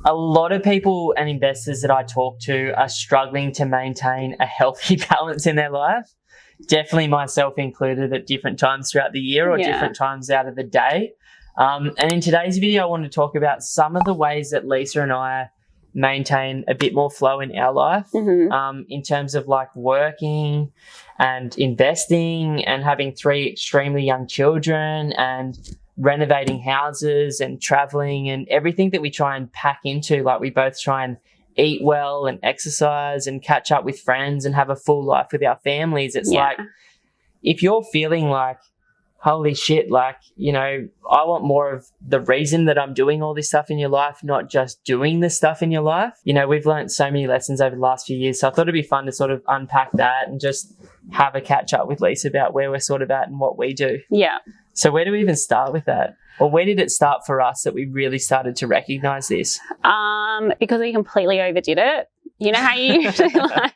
a lot of people and investors that I talk to are struggling to maintain a healthy balance in their life. Definitely myself included at different times throughout the year or different times out of the day. And in today's video, I want to talk about some of the ways that Lisa and I maintain a bit more flow in our life, in terms of like working and investing and having 3 extremely young children and renovating houses and traveling and everything that we try and pack into. Like we both try and eat well and exercise and catch up with friends and have a full life with our families. It's like, if you're feeling like, holy shit, like, you know, I want more of the reason that I'm doing all this stuff in your life, not just doing the stuff in your life. You know, we've learned so many lessons over the last few years. So I thought it'd be fun to sort of unpack that and just have a catch up with Lisa about where we're sort of at and what we do. Yeah. So where do we even start with that? Or where did it start for us that we really started to recognize this? Because we completely overdid it. You know how you usually like,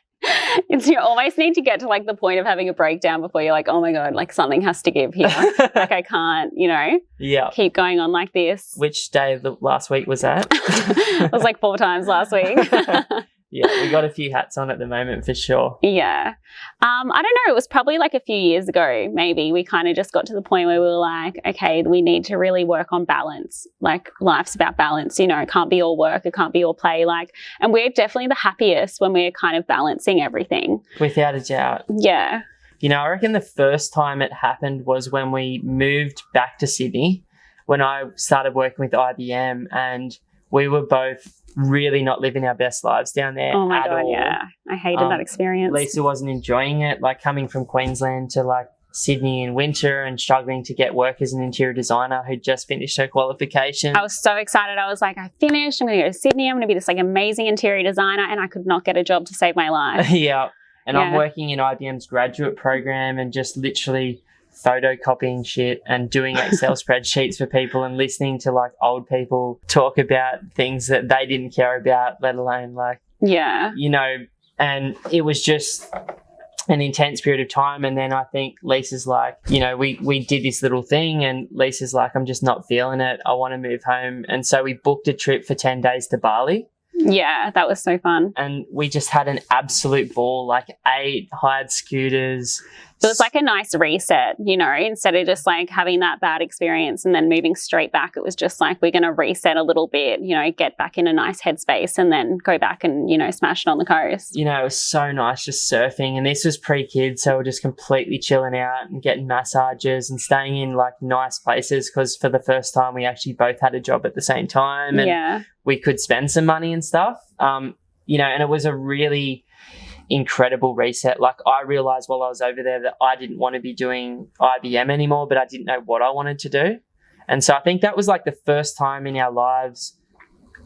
you almost need to get to like the point of having a breakdown before you're like, oh my God, like something has to give here. Like I can't, you know, keep going on like this. Which day of the last week was that? It was like 4 times last week. Yeah, we got a few hats on at the moment for sure. Yeah. I don't know. It was probably like a few years ago, maybe. We kind of just got to the point where we were like, okay, we need to really work on balance. Like life's about balance, you know, it can't be all work, it can't be all play. Like, and we're definitely the happiest when we're kind of balancing everything. Without a doubt. Yeah. You know, I reckon the first time it happened was when we moved back to Sydney, when I started working with IBM, and we were both really not living our best lives down there. Oh my at God, all. yeah. I hated that experience. Lisa wasn't enjoying it, like coming from Queensland to like Sydney in winter and struggling to get work as an interior designer who'd just finished her qualification. I was so excited. I was like, I finished. I'm going to go to Sydney. I'm going to be this like amazing interior designer, and I could not get a job to save my life. Yeah. And I'm working in IBM's graduate program and just literally photocopying shit and doing Excel spreadsheets for people and listening to like old people talk about things that they didn't care about, let alone like, you know, and it was just an intense period of time. And then I think Lisa's like, you know, we did this little thing and Lisa's like, I'm just not feeling it. I want to move home. And so we booked a trip for 10 days to Bali. Yeah, that was so fun. And we just had an absolute ball, like 8 hired scooters. It was like a nice reset, you know, instead of just like having that bad experience and then moving straight back. It was just like, we're going to reset a little bit, you know, get back in a nice headspace and then go back and, you know, smash it on the coast. You know, it was so nice just surfing. And this was pre-kids, so we're just completely chilling out and getting massages and staying in like nice places, because for the first time we actually both had a job at the same time and we could spend some money and stuff. You know, and it was a really incredible reset. Like I realized while I was over there that I didn't want to be doing IBM anymore, but I didn't know what I wanted to do. And so I think that was like the first time in our lives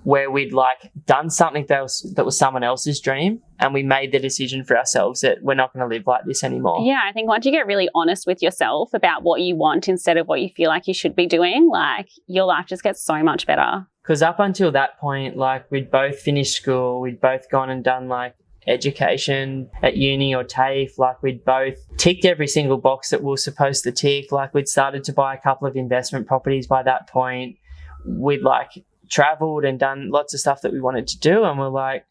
where we'd like done something that was someone else's dream, and we made the decision for ourselves that we're not going to live like this anymore. Yeah, I think once you get really honest with yourself about what you want instead of what you feel like you should be doing, like your life just gets so much better. Because up until that point, like we'd both finished school, we'd both gone and done like education at uni or TAFE, like we'd both ticked every single box that we were supposed to tick. Like we'd started to buy a couple of investment properties by that point. We'd like traveled and done lots of stuff that we wanted to do, and we're like,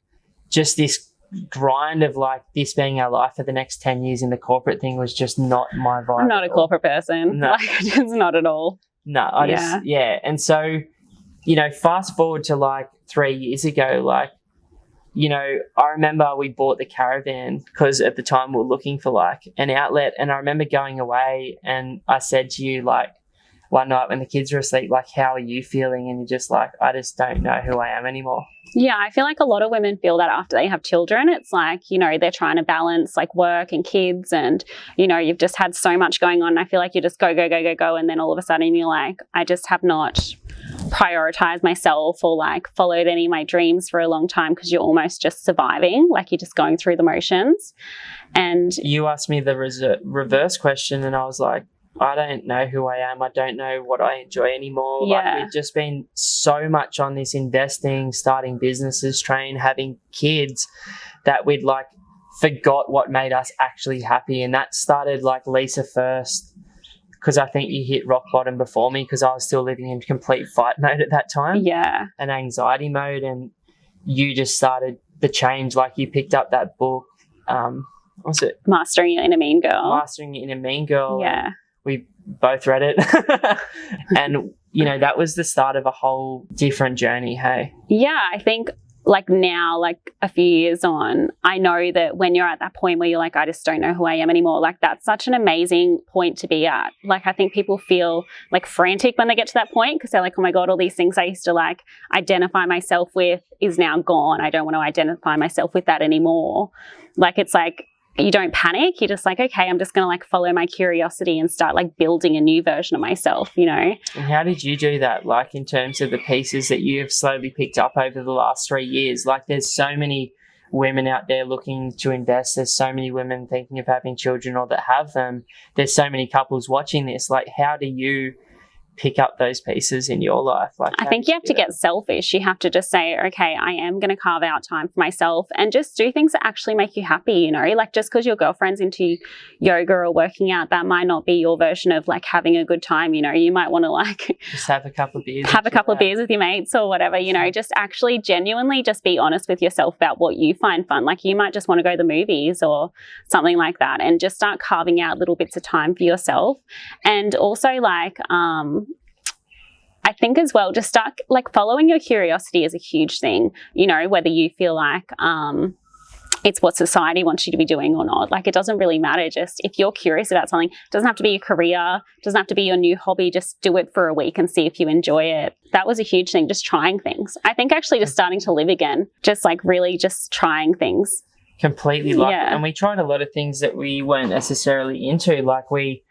just this grind of like this being our life for the next 10 years in the corporate thing was just not my vibe. I'm not a corporate person. No. Like it's not at all. No, and so, you know, fast forward to like 3 years ago, like, you know, I remember we bought the caravan because at the time we were looking for like an outlet, and I remember going away and I said to you like one night when the kids were asleep, like, how are you feeling? And you're just like, I just don't know who I am anymore. Yeah, I feel like a lot of women feel that after they have children. It's like, you know, they're trying to balance like work and kids and, you know, you've just had so much going on. I feel like you just go. And then all of a sudden you're like, I just have not prioritized myself or like followed any of my dreams for a long time, because you're almost just surviving. Like you're just going through the motions. And you asked me the reverse question and I was like, I don't know who I am. I don't know what I enjoy anymore. Yeah. Like we've just been so much on this investing, starting businesses train, having kids, that we'd like forgot what made us actually happy. And that started like Lisa first, because I think you hit rock bottom before me because I was still living in complete fight mode at that time. Yeah. And anxiety mode, and you just started the change. Like you picked up that book, what was it? Mastering Your Inner Mean Girl. Mastering Your Inner Mean Girl. Yeah. We both read it. And, you know, that was the start of a whole different journey, hey? Yeah, I think like now, like a few years on, I know that when you're at that point where you're like, I just don't know who I am anymore, like that's such an amazing point to be at. Like I think people feel like frantic when they get to that point because they're like, oh my God, all these things I used to like identify myself with is now gone. I don't want to identify myself with that anymore. Like it's like, you don't panic. You're just like, okay, I'm just going to like follow my curiosity and start like building a new version of myself, you know? And how did you do that? Like in terms of the pieces that you have slowly picked up over the last 3 years, like there's so many women out there looking to invest. There's so many women thinking of having children or that have them. There's so many couples watching this. Like how do you pick up those pieces in your life? Like I think you have to get selfish. You have to just say, okay, I am going to carve out time for myself and just do things that actually make you happy, you know? Like just because your girlfriend's into yoga or working out, that might not be your version of like having a good time, you know? You might want to like just have a couple of beers. Have a couple of beers with your mates or whatever, you know? Just actually genuinely just be honest with yourself about what you find fun. Like you might just want to go to the movies or something like that and just start carving out little bits of time for yourself. And also like, I think as well, just start like following your curiosity is a huge thing, you know, whether you feel like it's what society wants you to be doing or not. Like it doesn't really matter. Just if you're curious about something, it doesn't have to be a career, doesn't have to be your new hobby. Just do it for a week and see if you enjoy it. That was a huge thing, just trying things. I think actually just starting to live again, just like really just trying things. Completely like it. And we tried a lot of things that we weren't necessarily into. Like we,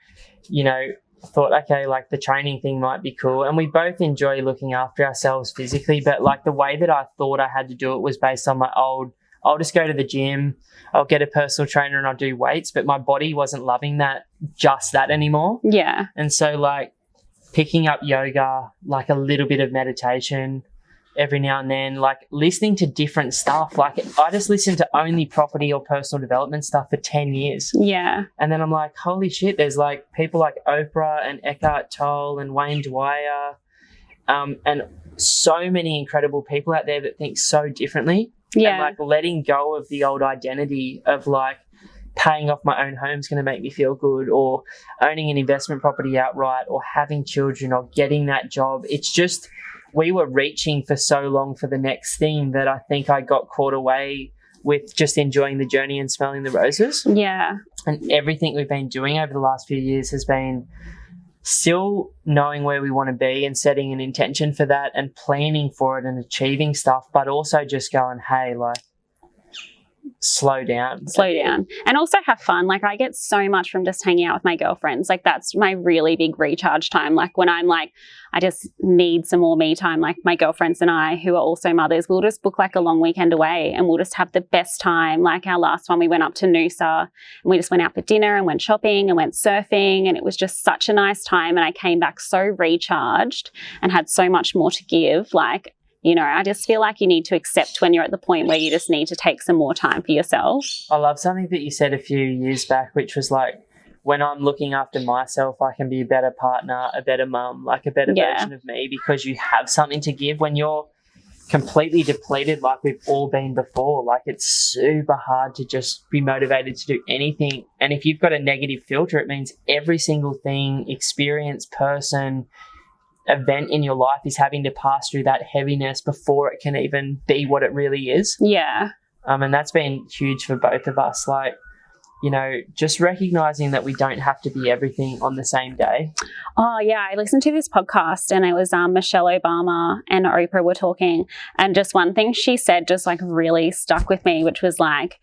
you know, thought, okay, like the training thing might be cool. And we both enjoy looking after ourselves physically, but like the way that I thought I had to do it was based on my old, I'll just go to the gym, I'll get a personal trainer and I'll do weights, but my body wasn't loving just that anymore. Yeah. And so like picking up yoga, like a little bit of meditation every now and then, like listening to different stuff. Like I just listened to only property or personal development stuff for 10 years. Yeah. And then I'm like, holy shit, there's like people like Oprah and Eckhart Tolle and Wayne Dwyer, and so many incredible people out there that think so differently. Yeah. And like letting go of the old identity of like paying off my own home is going to make me feel good, or owning an investment property outright, or having children, or getting that job. It's just, we were reaching for so long for the next thing that I think I got caught away with just enjoying the journey and smelling the roses. Yeah. And everything we've been doing over the last few years has been still knowing where we want to be and setting an intention for that and planning for it and achieving stuff, but also just going, hey, like, slow down. And also have fun. Like I get so much from just hanging out with my girlfriends. Like that's my really big recharge time. Like when I'm like, I just need some more me time. Like my girlfriends and I, who are also mothers, we'll just book like a long weekend away and we'll just have the best time. Like our last one, we went up to Noosa and we just went out for dinner and went shopping and went surfing, and it was just such a nice time. And I came back so recharged and had so much more to give. Like, you know, I just feel like you need to accept when you're at the point where you just need to take some more time for yourself. I love something that you said a few years back, which was like, when I'm looking after myself, I can be a better partner, a better mum, like a better version of me, because you have something to give. When you're completely depleted, like we've all been before, like it's super hard to just be motivated to do anything. And if you've got a negative filter, it means every single thing, experience, person, event in your life is having to pass through that heaviness before it can even be what it really is. Yeah. And that's been huge for both of us. Like, you know, just recognizing that we don't have to be everything on the same day. Oh, yeah. I listened to this podcast and it was Michelle Obama and Oprah were talking. And just one thing she said just like really stuck with me, which was like,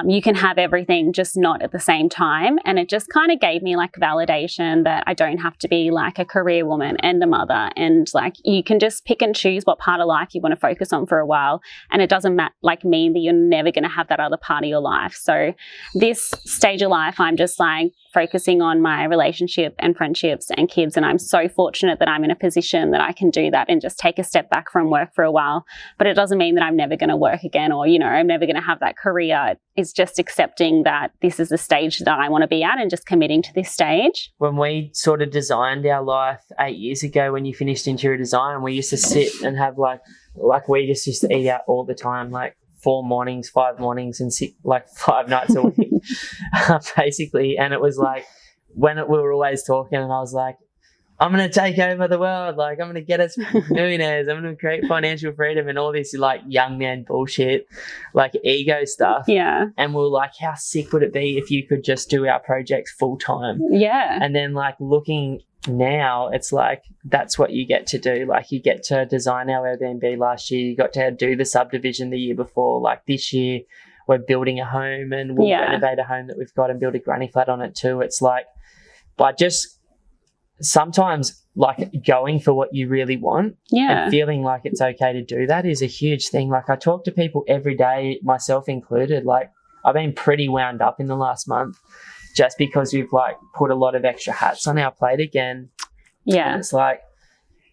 you can have everything, just not at the same time. And it just kind of gave me like validation that I don't have to be like a career woman and a mother. And like you can just pick and choose what part of life you want to focus on for a while. And it doesn't mean that you're never going to have that other part of your life. So this stage of life, I'm just like focusing on my relationship and friendships and kids. And I'm so fortunate that I'm in a position that I can do that and just take a step back from work for a while. But it doesn't mean that I'm never going to work again, or, you know, I'm never going to have that career. is just accepting that this is the stage that I want to be at and just committing to this stage. When we sort of designed our life 8 years ago, when you finished interior design, we used to sit and have like we just used to eat out all the time, like 4 mornings, 5 mornings, and sit like 5 nights a week, basically. And it was like we were always talking, and I was like, I'm going to take over the world. Like, I'm going to get us millionaires. I'm going to create financial freedom and all this like young man bullshit, like ego stuff. Yeah. And we're like, how sick would it be if you could just do our projects full time? Yeah. And then like looking now, it's like, that's what you get to do. Like, you get to design our Airbnb last year. You got to do the subdivision the year before. Like this year, we're building a home, and we'll renovate a home that we've got and build a granny flat on it too. It's like, but just sometimes like going for what you really want and feeling like it's okay to do that is a huge thing. Like, I talk to people every day, myself included. Like, I've been pretty wound up in the last month just because we've like put a lot of extra hats on our plate again. Yeah. And it's like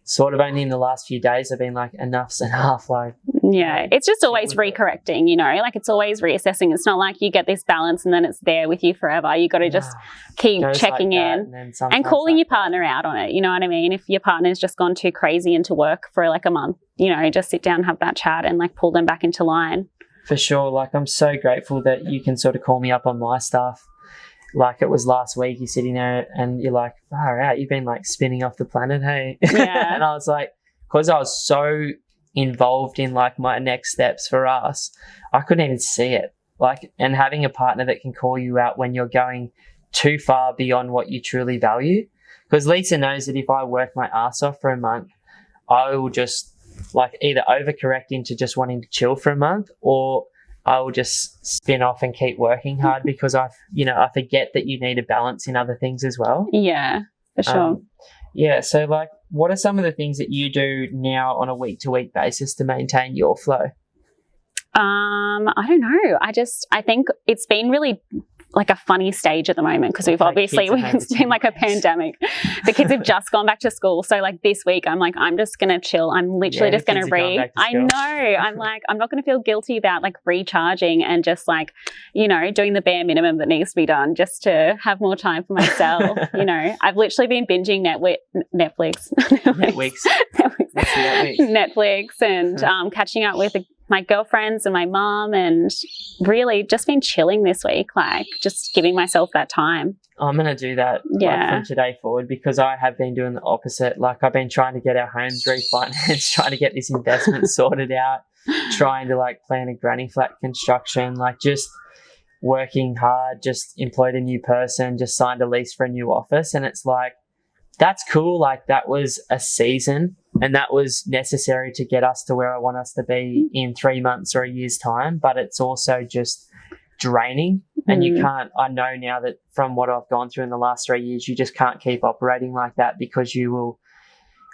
sort of only in the last few days I've been like, enough's enough. Like, yeah, it's just always recorrecting, you know, like it's always reassessing. It's not like you get this balance and then it's there with you forever. You got to just keep checking in and calling your partner out on it. You know what I mean? If your partner's just gone too crazy into work for like a month, you know, just sit down and have that chat and like pull them back into line. For sure. Like, I'm so grateful that you can sort of call me up on my stuff. Like, it was last week, you're sitting there and you're like, far out, you've been like spinning off the planet, hey? Yeah. And I was like, because I was so involved in like my next steps for us, I couldn't even see it. Like, and having a partner that can call you out when you're going too far beyond what you truly value. Because Lisa knows that if I work my ass off for a month, I will just like either overcorrect into just wanting to chill for a month, or I will just spin off and keep working hard because I forget that you need a balance in other things as well. Yeah, for sure. Yeah. So like, what are some of the things that you do now on a week-to-week basis to maintain your flow? I don't know. I think it's been really like a funny stage at the moment because it's been like a pandemic. The kids have just gone back to school. So like this week I'm like, I'm just going to chill. I'm literally just going to read. I know. I'm like, I'm not going to feel guilty about like recharging and just like, you know, doing the bare minimum that needs to be done just to have more time for myself. You know, I've literally been binging Netflix and catching up with my girlfriends and my mom, and really just been chilling this week, like just giving myself that time. I'm going to do that like, from today forward, because I have been doing the opposite. Like, I've been trying to get our homes refinanced, trying to get this investment sorted out, trying to like plan a granny flat construction, like just working hard, just employed a new person, just signed a lease for a new office. And it's like, that's cool. Like, that was a season and that was necessary to get us to where I want us to be in 3 months or a year's time. But it's also just draining. And you can't, I know now that from what I've gone through in the last 3 years, you just can't keep operating like that, because you will,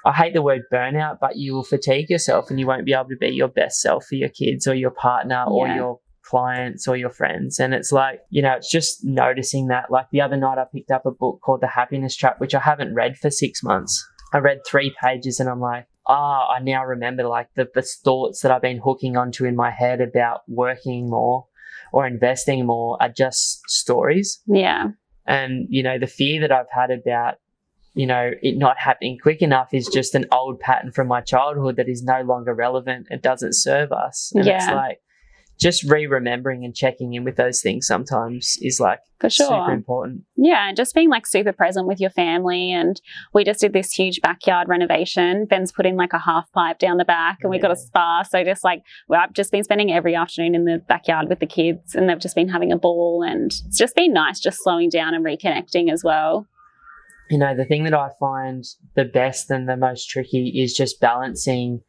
I hate the word burnout, but you will fatigue yourself and you won't be able to be your best self for your kids or your partner or your clients or your friends. And it's like, you know, it's just noticing that. Like, the other night I picked up a book called The Happiness Trap, which I haven't read for 6 months. I read 3 pages and I'm like, I now remember like the thoughts that I've been hooking onto in my head about working more or investing more are just stories. Yeah. And, you know, the fear that I've had about, you know, it not happening quick enough is just an old pattern from my childhood that is no longer relevant. It doesn't serve us. And it's like, just remembering and checking in with those things sometimes is like super important. Yeah, and just being like super present with your family. And we just did this huge backyard renovation. Ben's put in like a half pipe down the back and we got a spa. So just like, I've just been spending every afternoon in the backyard with the kids and they've just been having a ball, and it's just been nice just slowing down and reconnecting as well. You know, the thing that I find the best and the most tricky is just balancing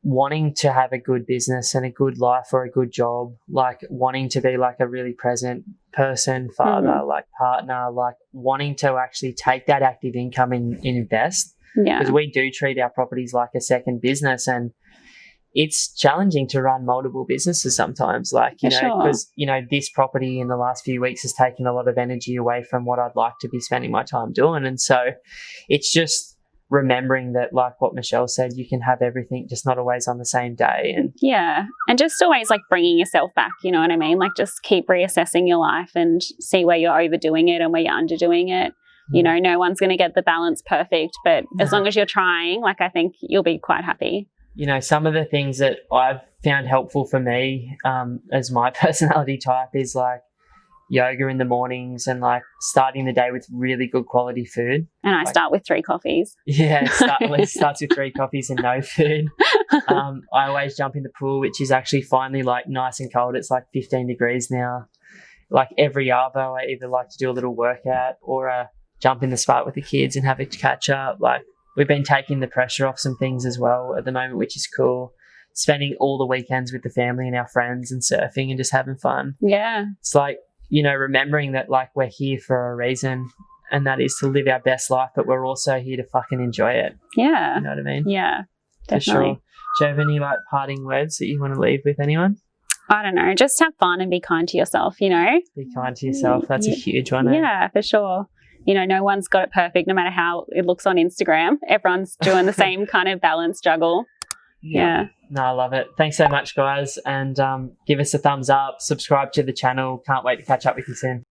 wanting to have a good business and a good life or a good job, like wanting to be like a really present person, father, like partner, like wanting to actually take that active income and invest. Yeah. Because we do treat our properties like a second business, and it's challenging to run multiple businesses sometimes, like, you know, because, you know, this property in the last few weeks has taken a lot of energy away from what I'd like to be spending my time doing. And so it's just remembering that, like what Michelle said, you can have everything, just not always on the same day. And yeah, and just always like bringing yourself back, you know what I mean? Like just keep reassessing your life and see where you're overdoing it and where you're underdoing it. You know, no one's going to get the balance perfect, but as long as you're trying, like I think you'll be quite happy. You know, some of the things that I've found helpful for me as my personality type is like yoga in the mornings and like starting the day with really good quality food. And I start with 3 coffees. Yeah, at least starts with 3 coffees and no food. I always jump in the pool, which is actually finally like nice and cold. It's like 15 degrees now. Like every arvo, I either like to do a little workout or jump in the spa with the kids and have a catch up. Like we've been taking the pressure off some things as well at the moment, which is cool. Spending all the weekends with the family and our friends and surfing and just having fun. Yeah. It's like, you know, remembering that like we're here for a reason, and that is to live our best life, but we're also here to fucking enjoy it. Yeah. You know what I mean? Yeah, definitely. For sure. Do you have any like parting words that you want to leave with anyone? I don't know. Just have fun and be kind to yourself, you know? Be kind to yourself. That's a huge one. Yeah, for sure. You know, no one's got it perfect no matter how it looks on Instagram. Everyone's doing the same kind of balance juggle. Yeah. No, I love it. Thanks so much, guys. And give us a thumbs up, subscribe to the channel. Can't wait to catch up with you soon.